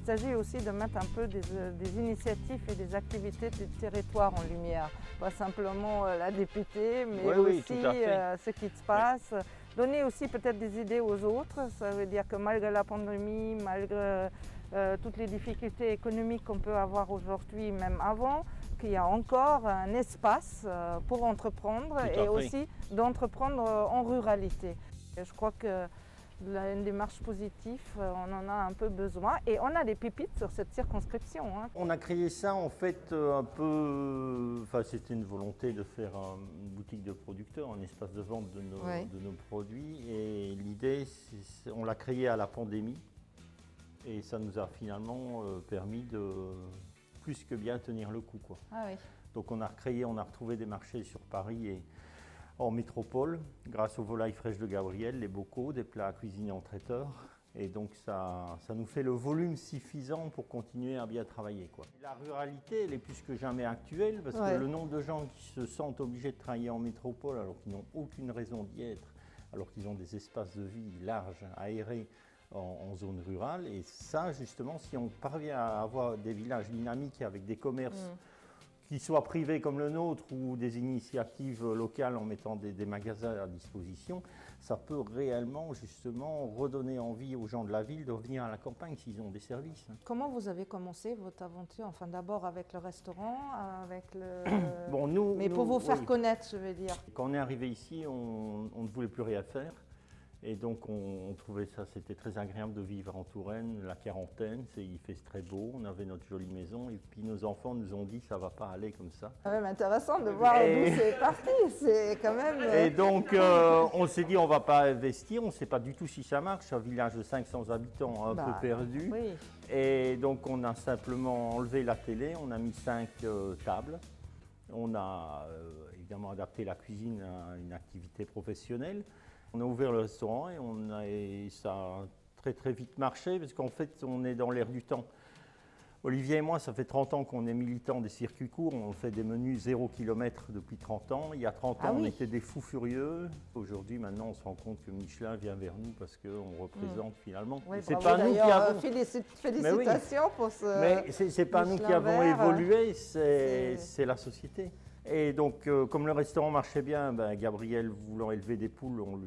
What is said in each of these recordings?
s'agit aussi de mettre un peu des initiatives et des activités du territoire en lumière. Pas simplement la députée, mais aussi ce qui se passe. Donner aussi peut-être des idées aux autres. Ça veut dire que malgré la pandémie, malgré toutes les difficultés économiques qu'on peut avoir aujourd'hui, même avant, qu'il y a encore un espace pour entreprendre et aussi d'entreprendre en ruralité. Et je crois que une démarche positive, on en a un peu besoin et on a des pépites sur cette circonscription. On a créé ça en fait un peu, c'était une volonté de faire une boutique de producteurs, un espace de vente de nos produits et l'idée, on l'a créé à la pandémie et ça nous a finalement permis de plus que bien tenir le coup, quoi. Ah oui. Donc on a retrouvé des marchés sur Paris et en métropole, grâce aux volailles fraîches de Gabriel, les bocaux, des plats cuisinés en traiteur. Et donc ça nous fait le volume suffisant pour continuer à bien travailler, quoi. La ruralité, elle est plus que jamais actuelle parce que le nombre de gens qui se sentent obligés de travailler en métropole alors qu'ils n'ont aucune raison d'y être, alors qu'ils ont des espaces de vie larges, aérés, en zone rurale. Et ça, justement, si on parvient à avoir des villages dynamiques avec des commerces qui soient privés comme le nôtre ou des initiatives locales en mettant des magasins à disposition, ça peut réellement, justement, redonner envie aux gens de la ville de revenir à la campagne s'ils ont des services. Comment vous avez commencé votre aventure? Enfin, d'abord avec le restaurant, avec le... Mais pour vous faire connaître, je veux dire. Quand on est arrivé ici, on ne voulait plus rien faire. Et donc on trouvait ça, c'était très agréable de vivre en Touraine, la quarantaine, il fait très beau, on avait notre jolie maison et puis nos enfants nous ont dit ça va pas aller comme ça. C'est quand même intéressant de voir d'où c'est parti, c'est quand même... Et donc on s'est dit on va pas investir, on ne sait pas du tout si ça marche, un village de 500 habitants un peu perdu. Oui. Et donc on a simplement enlevé la télé, on a mis 5 tables. On a évidemment adapté la cuisine à une activité professionnelle. On a ouvert le restaurant et ça a très vite marché parce qu'en fait on est dans l'air du temps. Olivier et moi, ça fait 30 ans qu'on est militants des circuits courts, on fait des menus 0 km depuis 30 ans. Il y a 30 ans, on était des fous furieux. Aujourd'hui, maintenant, on se rend compte que Michelin vient vers nous parce qu'on représente finalement. Oui, c'est pas nous qui avons... Félicitations pour ce... Mais c'est pas nous qui avons évolué, c'est la société. Et donc, comme le restaurant marchait bien, Gabriel voulant élever des poules, on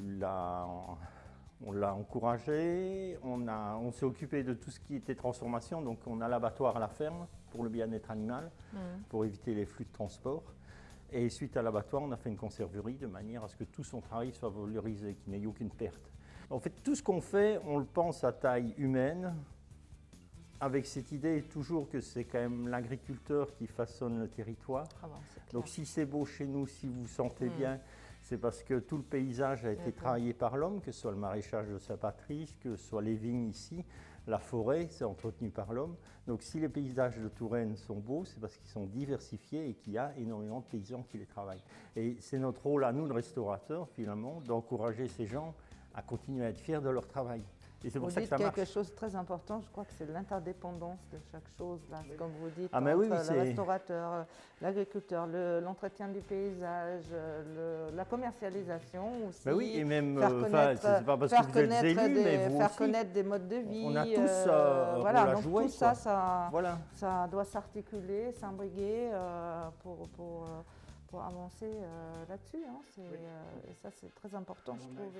l'a encouragé. On s'est occupé de tout ce qui était transformation. Donc, on a l'abattoir à la ferme pour le bien-être animal, pour éviter les flux de transport. Et suite à l'abattoir, on a fait une conserverie de manière à ce que tout son travail soit valorisé, qu'il n'y ait aucune perte. En fait, tout ce qu'on fait, on le pense à taille humaine, avec cette idée toujours que c'est quand même l'agriculteur qui façonne le territoire. Donc si c'est beau chez nous, si vous vous sentez bien, c'est parce que tout le paysage a été travaillé par l'homme, que ce soit le maraîchage de Saint-Patrice, que ce soit les vignes ici, la forêt, c'est entretenu par l'homme. Donc si les paysages de Touraine sont beaux, c'est parce qu'ils sont diversifiés et qu'il y a énormément de paysans qui les travaillent. Et c'est notre rôle à nous, le restaurateur, finalement, d'encourager ces gens à continuer à être fiers de leur travail. Et c'est pour ça que ça marche. Quelque chose de très important, je crois que c'est l'interdépendance de chaque chose, là, comme vous dites, entre le restaurateur, l'agriculteur, l'entretien du paysage, la commercialisation aussi. Et même, c'est pas parce que vous êtes élu, mais vous faire aussi. connaître des modes de vie. On a tous rôle à jouer, tout ça, ça doit s'articuler, s'imbriguer pour avancer là-dessus. Et ça, c'est très important, je trouve.